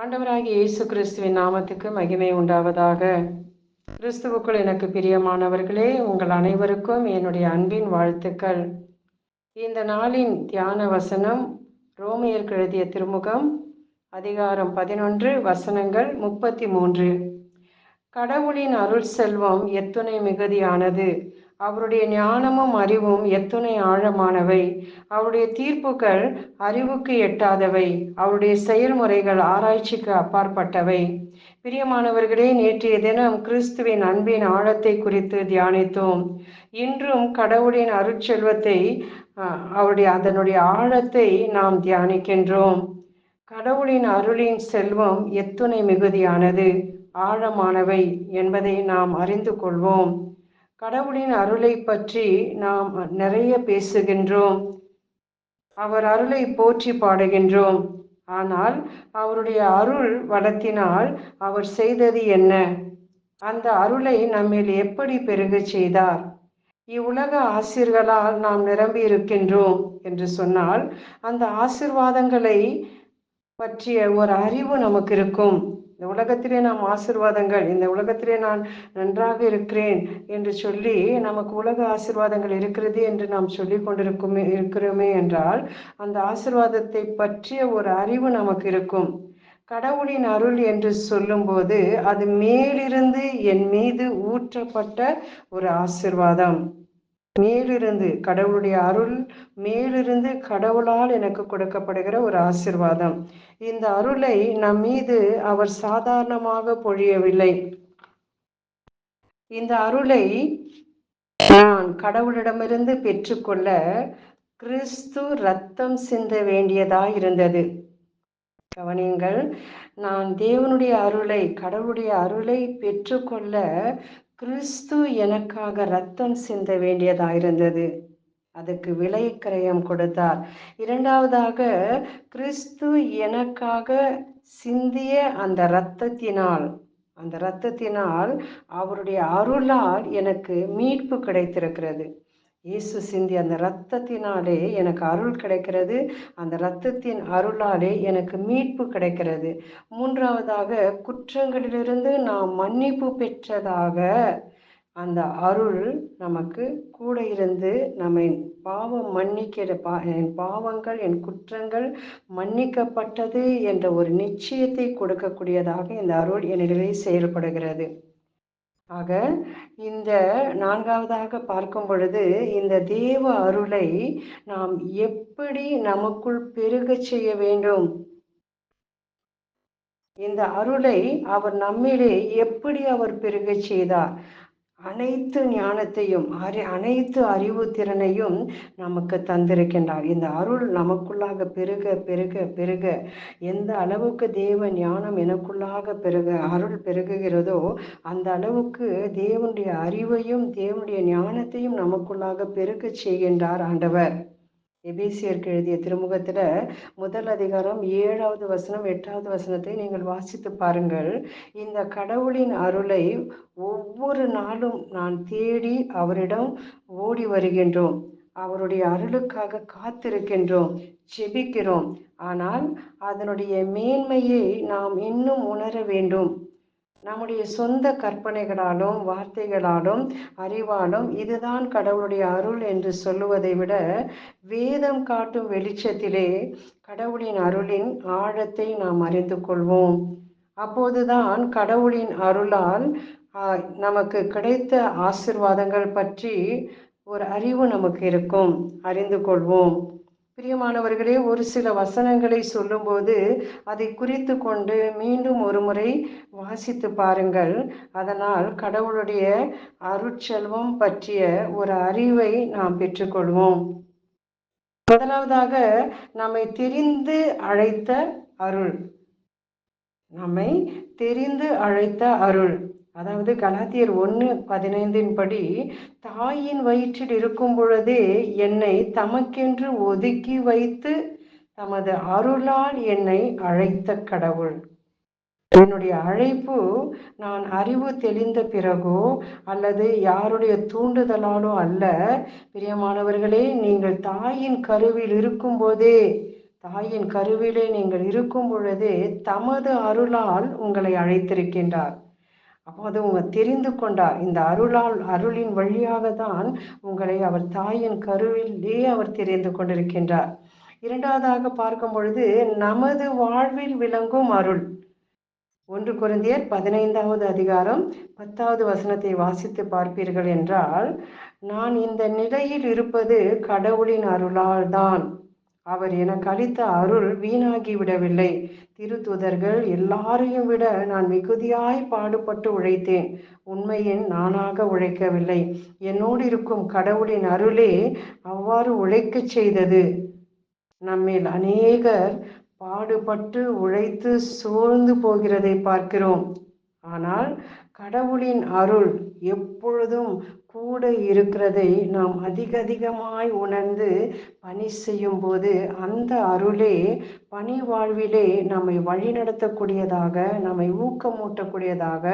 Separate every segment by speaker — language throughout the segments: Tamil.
Speaker 1: ஆண்டவராகிய இயேசு கிறிஸ்துவின் நாமத்துக்கு மகிமை உண்டாவதாக. கிறிஸ்துவுக்குள் எனக்கு பிரியமானவர்களே, உங்கள் அனைவருக்கும் என்னுடைய அன்பின் வாழ்த்துக்கள். இந்த நாளின் தியான வசனம் ரோமையருக்கு எழுதிய திருமுகம் அதிகாரம் 11 வசனங்கள் 33. கடவுளின் அருள் செல்வம் எத்துணை மிகுதியானது, அவருடைய ஞானமும் அறிவும் எத்துணை ஆழமானவை, அவருடைய தீர்ப்புகள் அறிவுக்கு எட்டாதவை, அவருடைய செயல்முறைகள் ஆராய்ச்சிக்கு அப்பாற்பட்டவை. பிரியமானவர்களே, நேற்றைய தினம் கிறிஸ்துவின் அன்பின் ஆழத்தை குறித்து தியானித்தோம். இன்றும் கடவுளின் அருட்செல்வத்தை அதனுடைய ஆழத்தை நாம் தியானிக்கின்றோம். கடவுளின் அருளின் செல்வம் எத்துணை மிகுதியானது, ஆழமானவை என்பதை நாம் அறிந்து கொள்வோம். கடவுளின் அருளை பற்றி நாம் நிறைய பேசுகின்றோம். அவர் அருளை போற்றி பாடுகின்றோம். ஆனால் அவருடைய அருள் வளத்தினால் அவர் செய்தது என்ன? அந்த அருளை நம்மில் எப்படி பெருக செய்தார்? இவ்வுலக ஆசீர்வாதங்களால் நாம் நிரம்பி இருக்கின்றோம் என்று சொன்னால், அந்த ஆசீர்வாதங்களை பற்றிய ஒரு அறிவு நமக்கு இருக்கும். இந்த உலகத்திலே நாம் ஆசீர்வாதங்கள், இந்த உலகத்திலே நான் நன்றாக இருக்கிறேன் என்று சொல்லி நமக்கு உலக ஆசீர்வாதங்கள் இருக்கிறது என்று நாம் சொல்லி இருக்கிறோமே என்றால், அந்த ஆசீர்வாதத்தை பற்றிய ஒரு அறிவு நமக்கு இருக்கும். கடவுளின் அருள் என்று சொல்லும்போது அது மேலிருந்து என் மீது ஊற்றப்பட்ட ஒரு ஆசீர்வாதம். மேலிருந்து கடவுளுடைய அருள், மேலிருந்து கடவுளால் எனக்கு கொடுக்கப்படுகிற ஒரு ஆசீர்வாதம். இந்த அருளை நம் மீது அவர் சாதாரணமாக பொழியவில்லை. இந்த அருளை நான் கடவுளிடமிருந்து பெற்றுக்கொள்ள கிறிஸ்து ரத்தம் சிந்த வேண்டியதாய் இருந்தது. கவனியுங்கள், நான் தேவனுடைய அருளை, கடவுளுடைய அருளை பெற்றுக்கொள்ள கிறிஸ்து எனக்காக ரத்தம் சிந்த வேண்டியதாயிருந்தது. அதுக்கு விலை கிரயம் கொடுத்தார். இரண்டாவதாக, கிறிஸ்து எனக்காக சிந்திய அந்த இரத்தத்தினால் அவருடைய அருளால் எனக்கு மீட்பு கிடைத்திருக்கிறது. இயேசு சிந்திய அந்த இரத்தத்தினாலே எனக்கு அருள் கிடைக்கிறது. அந்த இரத்தத்தின் அருளாலே எனக்கு மீட்பு கிடைக்கிறது. மூன்றாவதாக, குற்றங்களிலிருந்து நாம் மன்னிப்பு பெற்றதாக அந்த அருள் நமக்கு கூட இருந்து நம்மை பாவம் மன்னிக்கிற என் பாவங்கள், என் குற்றங்கள் மன்னிக்கப்பட்டது என்ற ஒரு நிச்சயத்தை கொடுக்கக்கூடியதாக இந்த அருள் என்னிடையே செயல்படுகிறது. ஆக இந்த நான்காவதாக பார்க்கும் பொழுது, இந்த தேவ அருளை நாம் எப்படி நமக்குள் பெருக செய்ய வேண்டும்? இந்த அருளை அவர் நம்மிலே எப்படி அவர் பெருக செய்தார்? அனைத்து ஞானத்தையும் அனைத்து அறிவு திறனையும் நமக்கு தந்திருக்கின்றார். இந்த அருள் நமக்குள்ளாக பெருக பெருக பெருக எந்த அளவுக்கு தேவ ஞானம் எனக்குள்ளாக அருள் பெருகுகிறதோ அந்த அளவுக்கு தேவனுடைய அறிவையும் தேவனுடைய ஞானத்தையும் நமக்குள்ளாக பெருக செய்கின்றார் ஆண்டவர். எபேசியருக்கு எழுதிய திருமுகத்துல 1 அதிகாரம் 7வது வசனம் 8வது வசனத்தை நீங்கள் வாசித்து பாருங்கள். இந்த கடவுளின் அருளை ஒவ்வொரு நாளும் நான் தேடி அவரிடம் ஓடி வருகின்றோம். அவருடைய அருளுக்காக காத்திருக்கின்றோம், ஜெபிக்கிறோம். ஆனால் அதனுடைய மேன்மையை நாம் இன்னும் உணர வேண்டும். நம்முடைய சொந்த கற்பனைகளாலும் வார்த்தைகளாலும் அறிவாலும் இதுதான் கடவுளுடைய அருள் என்று சொல்லுவதை விட, வேதம் காட்டும் வெளிச்சத்திலே கடவுளின் அருளின் ஆழத்தை நாம் அறிந்து கொள்வோம். அப்போதுதான் கடவுளின் அருளால் நமக்கு கிடைத்த ஆசீர்வாதங்கள் பற்றி ஒரு அறிவு நமக்கு இருக்கும், அறிந்து கொள்வோம். பிரியமானவர்களே, ஒரு சில வசனங்களை சொல்லும்போது அதை குறித்து கொண்டு மீண்டும் ஒரு முறை வாசித்து பாருங்கள். அதனால் கடவுளுடைய அருட்செல்வம் பற்றிய ஒரு அறிவை நாம் பெற்றுக்கொள்வோம். முதலாவதாக, நம்மை தெரிந்து அழைத்த அருள். நம்மை தெரிந்து அழைத்த அருள், அதாவது கலாத்தியர் 1:15 படி, தாயின் வயிற்றில் இருக்கும் பொழுதே என்னை தமக்கென்று ஒதுக்கி வைத்து தமது அருளால் என்னை அழைத்த கடவுள். என்னுடைய அழைப்பு நான் அறிவு தெளிந்த பிறகோ அல்லது யாருடைய தூண்டுதலாலோ அல்ல. பிரியமானவர்களே, நீங்கள் தாயின் கருவில் இருக்கும் போதே தாயின் கருவிலே நீங்கள் இருக்கும் பொழுதே தமது அருளால் உங்களை அழைத்திருக்கின்றார். அப்போ அது தெரிந்து கொண்டார். இந்த அருளின் வழியாக தான் உங்களை அவர் தாயின் கருவிலே அவர் தெரிந்து கொண்டிருக்கின்றார். இரண்டாவதாக பார்க்கும் பொழுது நமது வாழ்வில் விளங்கும் அருள். 1 கொரிந்தியர் 15வது அதிகாரம் 10வது வசனத்தை வாசித்து பார்ப்பீர்கள் என்றால், நான் இந்த நிலையில் இருப்பது கடவுளின் அருளால் தான். அவர் எனக்கு அளித்த அருள் வீணாகி விடவில்லை. திருத்தூதர்கள் எல்லாரையும் விட நான் மிகுதியாய் பாடுபட்டு உழைத்தேன். உண்மையின் நானாக உழைக்கவில்லை. என்னோடு இருக்கும் கடவுளின் அருளே அவ்வாறு உழைக்கச் செய்தது. நம்மில் அநேகர் பாடுபட்டு உழைத்து சோர்ந்து போகிறதை பார்க்கிறோம். ஆனால் கடவுளின் அருள் எப்பொழுதும் கூட இருக்கிறதை நாம் அதிகமாய் உணர்ந்து பணி செய்யும் போது அந்த அருளே பணி வாழ்விலே நம்மை வழிநடத்தக்கூடியதாக, நம்மை ஊக்கமூட்டக்கூடியதாக,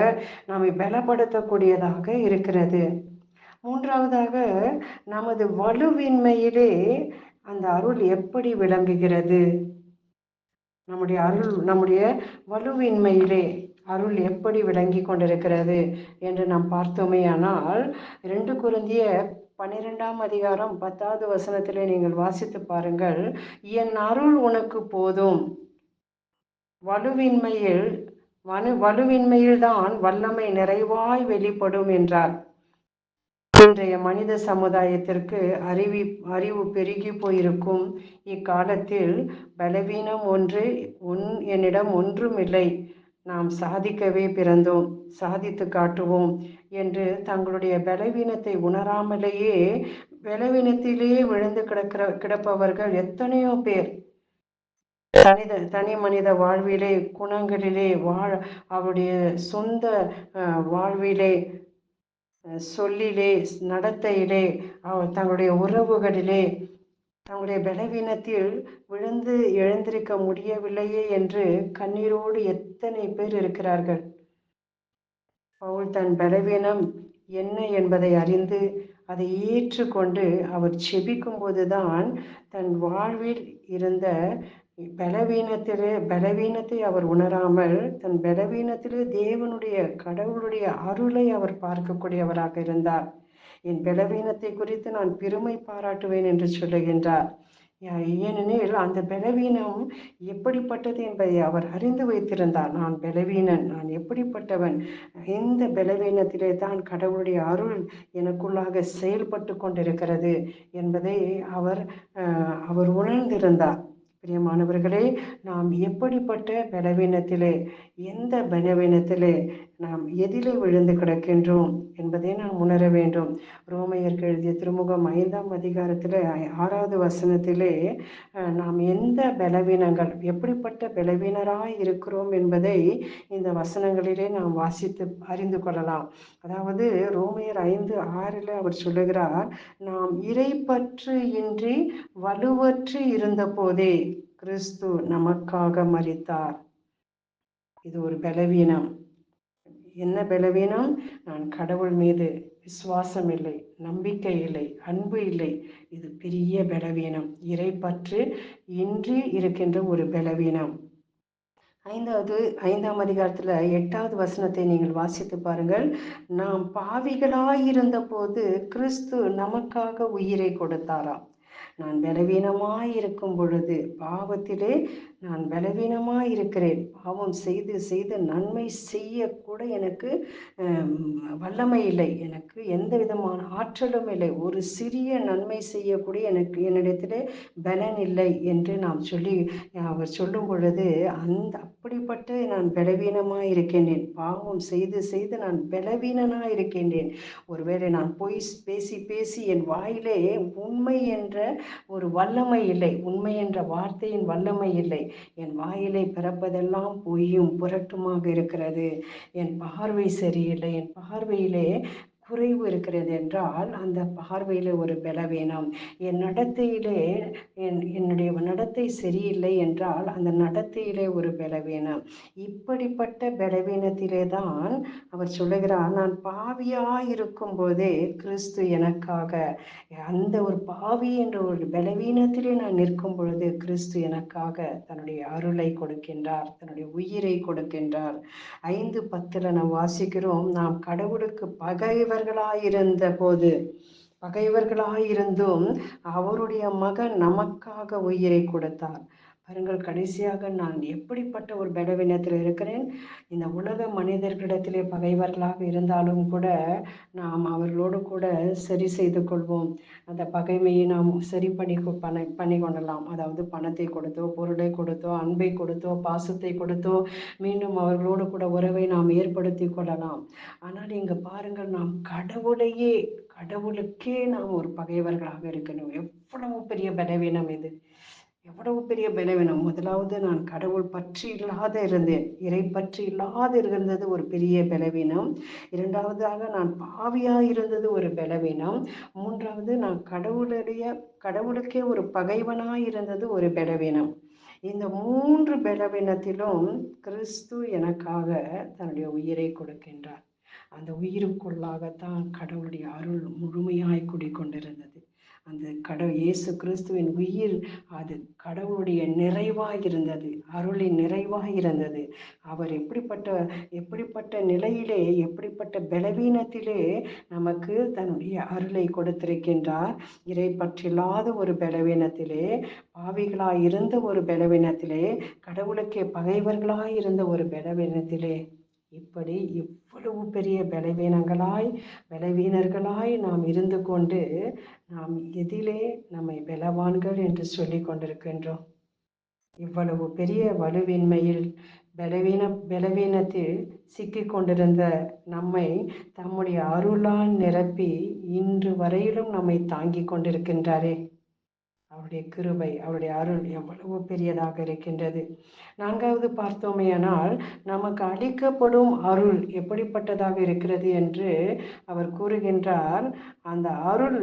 Speaker 1: நம்மை பலப்படுத்தக்கூடியதாக இருக்கிறது. மூன்றாவதாக, நமது வலுவின்மையிலே அந்த அருள் எப்படி விளங்குகிறது? நம்முடைய வலுவின்மையிலே அருள் எப்படி விளங்கி கொண்டிருக்கிறது என்று நாம் பார்த்தோமேயானால், 2 கொரிந்தியர் 12ஆம் அதிகாரம் 10வது வசனத்திலே நீங்கள் வாசித்து பாருங்கள். என் அருள் உனக்கு போதும், வலுவின்மையில் தான் வல்லமை நிறைவாய் வெளிப்படும் என்றார். இன்றைய மனித சமுதாயத்திற்கு அறிவு பெருகி போயிருக்கும் இக்காலத்தில் பலவீனம் என்னிடம் ஒன்றுமில்லை, நாம் சாதிக்கவே பிறந்தோம், சாதித்து காட்டுவோம் என்று தங்களுடைய பலவீனத்தை உணராமலேயே பலவீனத்திலேயே விழுந்து கிடப்பவர்கள் எத்தனையோ பேர். தனி மனித வாழ்விலே, குணங்களிலே, அவருடைய சொந்த வாழ்விலே, சொல்லிலே, நடத்தையிலே, தங்களுடைய உறவுகளிலே, தங்களுடைய பலவீனத்தில் விழுந்து எழுந்திருக்க முடியவில்லையே என்று கண்ணீரோடு எத்தனை பேர் இருக்கிறார்கள். பவுல் தன் பலவீனம் என்ன என்பதை அறிந்து அதை ஏற்றுக்கொண்டு அவர் செபிக்கும் போதுதான் தன் வாழ்வில் இருந்த பலவீனத்தை அவர் உணராமல் தன் பலவீனத்திலே தேவனுடைய கடவுளுடைய அருளை அவர் பார்க்கக்கூடியவராக இருந்தார். என் பலவீனத்தை குறித்து நான் பெருமை பாராட்டுவேன் என்று சொல்லுகின்றார். ஏனெனில் அந்த பலவீனம் எப்படிப்பட்டது என்பதை அவர் அறிந்து வைத்திருந்தார். நான் பலவீனன், நான் எப்படிப்பட்டவன், இந்த பலவீனத்திலே தான் கடவுளுடைய அருள் எனக்குள்ளாக செயல்பட்டு கொண்டிருக்கிறது என்பதை அவர் உணர்ந்திருந்தார். பிரியமானவர்களே, நாம் எப்படிப்பட்ட பலவீனத்திலே, எந்த பலவீனத்திலே, நாம் எதிலே விழுந்து கிடக்கின்றோம் என்பதை நாம் உணர வேண்டும். ரோமையருக்கு எழுதிய திருமுகம் 5ஆம் அதிகாரத்திலே 6வது வசனத்திலே நாம் எந்த பலவீனங்கள், எப்படிப்பட்ட பலவீனராய் இருக்கிறோம் என்பதை இந்த வசனங்களிலே நாம் வாசித்து அறிந்து கொள்ளலாம். அதாவது ரோமையர் 5:6 அவர் சொல்லுகிறார், நாம் இறைப்பற்று இன்றி வலுவற்று இருந்த போதே கிறிஸ்து நமக்காக மரித்தார். இது ஒரு பலவீனம். என்ன பலவீனம்? நான் கடவுள் மீது விசுவாசம் இல்லை, நம்பிக்கை இல்லை, அன்பு இல்லை. இது பெரிய பலவீனம், இறைப்பற்று இன்றி இருக்கின்ற ஒரு பலவீனம். 5ஆம் அதிகாரத்தில் 8வது வசனத்தை நீங்கள் வாசித்து பாருங்கள். நாம் பாவிகளாயிருந்த போது கிறிஸ்து நமக்காக உயிரை கொடுத்தாராம். நான் பலவீனமாய் இருக்கும் பொழுது, பாவத்திலே நான் பலவீனமாய் இருக்கிறேன், பாவம் செய்து செய்து நன்மை செய்யக்கூட எனக்கு வல்லமை இல்லை, எனக்கு எந்த விதமான ஆற்றலும் இல்லை, ஒரு சிறிய நன்மை செய்யக்கூடிய என்னிடத்திலே பலன் இல்லை என்று அவர் சொல்லும் பொழுது அப்படிப்பட்ட நான் பலவீனமாய் இருக்கின்றேன், பாவம் செய்து செய்து நான் பலவீனனாய் இருக்கின்றேன். ஒருவேளை நான் பொய் பேசி பேசி என் வாயிலே உண்மை என்ற ஒரு வல்லமை இல்லை, உண்மை என்ற வார்த்தையின் வல்லமை இல்லை. என் வாயிலே பிறப்பதெல்லாம் பொய்யும் புரட்டுமாக இருக்கிறது. என் பார்வை சரியில்லை, என் பார்வையிலே குறைவு இருக்கிறது என்றால் அந்த பார்வையில் ஒரு பலவீனம். என் நடத்தையிலே என்னுடைய நடத்தை சரியில்லை என்றால் அந்த நடத்தையிலே ஒரு பலவீனம். இப்படிப்பட்ட பலவீனத்திலே தான் அவர் சொல்லுகிறார், நான் பாவியாய் இருக்கும் போதே கிறிஸ்து எனக்காக, அந்த ஒரு பாவி என்ற ஒரு பலவீனத்திலே நான் நிற்கும் பொழுது கிறிஸ்து எனக்காக தன்னுடைய அருளை கொடுக்கின்றார், தன்னுடைய உயிரை கொடுக்கின்றார். 5:10 நாம் வாசிக்கிறோம், நாம் கடவுளுக்கு பகைவர்களாயிருந்தும் அவருடைய மகன் நமக்காக உயிரை கொடுத்தார். பாருங்கள், கடைசியாக நான் எப்படிப்பட்ட ஒரு பலவீனத்தில் இருக்கிறேன். இந்த உலக மனிதர்களிடத்திலே பகைவர்களாக இருந்தாலும் கூட நாம் அவர்களோடு கூட சரி செய்து கொள்வோம். அந்த பகைமையை நாம் சரி பண்ணி கொள்ளலாம். அதாவது பணத்தை கொடுத்தோ, பொருளை கொடுத்தோ, அன்பை கொடுத்தோ, பாசத்தை கொடுத்தோ மீண்டும் அவர்களோடு கூட உறவை நாம் ஏற்படுத்தி கொள்ளலாம். ஆனால் இங்கு பாருங்கள், நாம் கடவுளுக்கே நாம் ஒரு பகைவர்களாக இருக்கணும். எவ்வளவு பெரிய பலவீனம் இது, எவ்வளவு பெரிய பலவீனம். முதலாவது, நான் கடவுள் பற்றி இல்லாத இருந்தேன், இறை பற்றி இல்லாத இருந்தது ஒரு பெரிய பலவீனம். இரண்டாவதாக, நான் பாவியாக இருந்தது ஒரு பலவீனம். மூன்றாவது, நான் கடவுளுக்கே ஒரு பகைவனாய் இருந்தது ஒரு பலவீனம். இந்த 3 பலவீனத்திலும் கிறிஸ்து எனக்காக தன்னுடைய உயிரை கொடுக்கின்றார். அந்த உயிருக்குள்ளாகத்தான் கடவுளுடைய அருள் முழுமையாய் குடிக்கொண்டிருந்தது. அந்த இயேசு கிறிஸ்துவின் உயிர் அது கடவுளுடைய நிறைவாய் இருந்தது, அருளின் நிறைவாய் இருந்தது. அவர் எப்படிப்பட்ட நிலையிலே, எப்படிப்பட்ட பலவீனத்திலே நமக்கு தன்னுடைய அருளை கொடுத்திருக்கின்றார். இறை பற்றில்லாத ஒரு பலவீனத்திலே, பாவிகளாய் இருந்த ஒரு பலவீனத்திலே, கடவுளுக்கே பகைவர்களாய் இருந்த ஒரு பலவீனத்திலே, இப்படி இவ்வளவு பெரிய பலவீனர்களாய் நாம் இருந்து கொண்டு நாம் எதிலே நம்மை பலவான்கள் என்று சொல்லி கொண்டிருக்கின்றோம். இவ்வளவு பெரிய வலுவின்மையில் பலவீனத்தில் சிக்கிக் கொண்டிருந்த நம்மை தம்முடைய அருளால் நிரப்பி இன்று வரையிலும் நம்மை தாங்கி கொண்டிருக்கின்றாரே. அவருடைய கிருபை, அவருடைய அருள் எவ்வளவு பெரியதாக இருக்கின்றது. 4வது பார்த்தோமேயானால், நமக்கு அளிக்கப்படும் அருள் எப்படிப்பட்டதாக இருக்கிறது என்று அவர் கூறுகின்றார். அந்த அருள்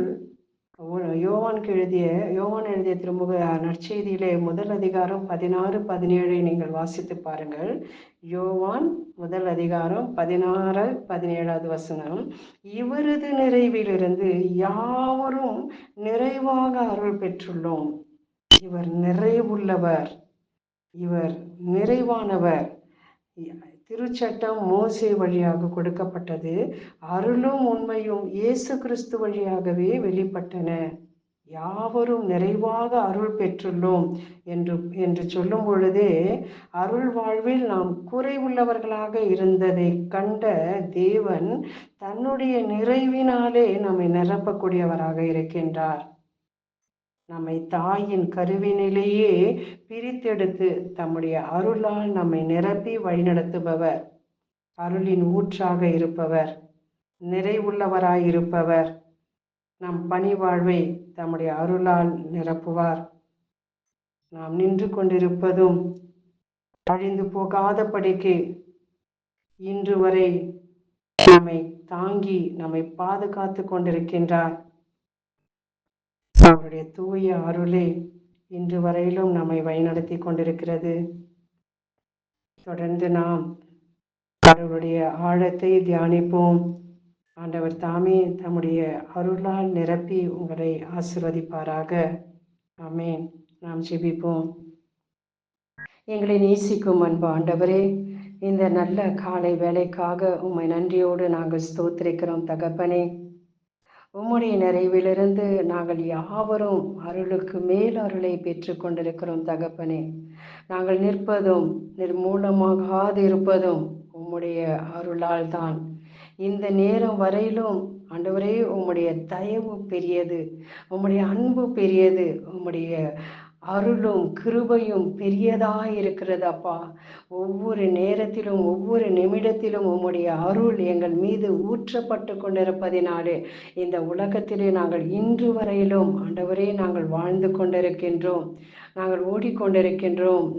Speaker 1: யோவான் எழுதிய திருமுக நற்செய்தியிலே 1 அதிகாரம் 16-17 நீங்கள் வாசித்து பாருங்கள். யோவான் 1 அதிகாரம் 16-17 வசனம். இவரது நிறைவிலிருந்து யாவரும் நிறைவாக அருள் பெற்றுள்ளோம். இவர் நிறைவுள்ளவர், இவர் நிறைவானவர். திருச்சட்டம் மோசே வழியாக கொடுக்கப்பட்டது, அருளும் உண்மையும் இயேசு கிறிஸ்து வழியாகவே வெளிப்பட்டன. யாவரும் நிறைவாக அருள் பெற்றுள்ளோம் என்று சொல்லும் பொழுதே, அருள் வாழ்வில் நாம் குறைவுள்ளவர்களாக இருந்ததை கண்ட தேவன் தன்னுடைய நிறைவினாலே நம்மை நிரப்பக்கூடியவராக இருக்கின்றார். நம்மை தாயின் கருவினிலேயே பிரித்தெடுத்து தம்முடைய அருளால் நம்மை நிரப்பி வழிநடத்துபவர், அருளின் ஊற்றாக இருப்பவர், நிறைவுள்ளவராயிருப்பவர். நம் பணி வாழ்வை தம்முடைய அருளால் நிரப்புவார். நாம் நின்று கொண்டிருப்பதும் அழிந்து போகாதபடிக்கு இன்று வரை நம்மை தாங்கி நம்மை பாதுகாத்து கொண்டிருக்கின்றார். அவருடைய தூய அருளே இன்று வரையிலும் நம்மை வழிநடத்தி கொண்டிருக்கிறது. தொடர்ந்து நாம் கடவுளுடைய ஆழத்தை தியானிப்போம். ஆண்டவர் தாமே தம்முடைய அருளால் நிரப்பி உங்களை ஆசீர்வதிப்பாராக. ஆமென். நாம் ஜெபிப்போம். எங்களை நேசிக்கும் அன்பு ஆண்டவரே, இந்த நல்ல காலை வேலைக்காக உம்மை நன்றியோடு நாங்கள் ஸ்தோத்திரிக்கிறோம் தகப்பனே. உம்முடைய நிறைவிலிருந்து நாங்கள் யாவரும் அருளுக்கு மேல் அருளை பெற்று கொண்டிருக்கிறோம் தகப்பனே. நாங்கள் நிற்பதும் நிர்மூலமாகாது இருப்பதும் உம்முடைய அருளால் தான். இந்த நேரம் வரையிலும் ஆண்டவரே, உம்முடைய தயவு பெரியது, உம்முடைய அன்பு பெரியது, உம்முடைய அருளும் கிருபையும் பெரியதாய் இருக்கிறது அப்பா. ஒவ்வொரு நேரத்திலும் ஒவ்வொரு நிமிடத்திலும் உம்முடைய அருள் எங்கள் மீது ஊற்றப்பட்டு கொண்டிருப்பதினாலே இந்த உலகத்திலே நாங்கள் இன்று வரையிலும் ஆண்டவரே நாங்கள் வாழ்ந்து கொண்டிருக்கின்றோம். நாங்கள் ஓடிக்கொண்டிருக்கின்றோம்.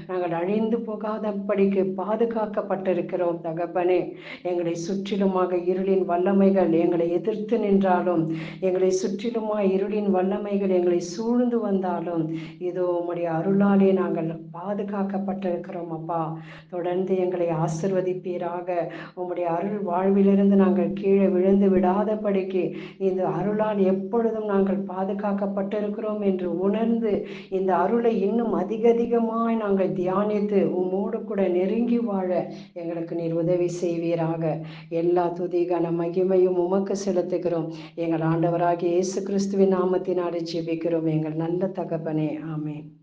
Speaker 1: நாங்கள் அழிந்து போகாதபடிக்கு பாதுகாக்கப்பட்டிருக்கிறோம் தகப்பனே. எங்களை சுற்றிலுமாக இருளின் வல்லமைகள் எங்களை எதிர்த்து நின்றாலும், எங்களை சுற்றிலுமாய் இருளின் வல்லமைகள் எங்களை சூழ்ந்து வந்தாலும், இதோ உம்முடைய அருளாலே நாங்கள் பாதுகாக்கப்பட்டிருக்கிறோம் அப்பா. தொடர்ந்து எங்களை ஆசிர்வதிப்பீராக. உம்முடைய அருள் வாழ்விலிருந்து நாங்கள் கீழே விழுந்து விடாதபடிக்கு இந்த அருளால் எப்பொழுதும் நாங்கள் பாதுகாக்கப்பட்டிருக்கிறோம் என்று உணர்ந்து இந்த அருளை இன்னும் அதிகமாய் நாங்கள் தியானித்து உம்மோடு கூட நெருங்கி வாழ எங்களுக்கு நீர் உதவி செய்வீராக. எல்லா துதி கன மகிமையும் உமக்கு செலுத்துகிறோம். எங்கள் ஆண்டவராகிய இயேசு கிறிஸ்துவின் நாமத்தினாலே ஜெபிக்கிறோம் எங்கள் நல்ல தகப்பனே. ஆமென்.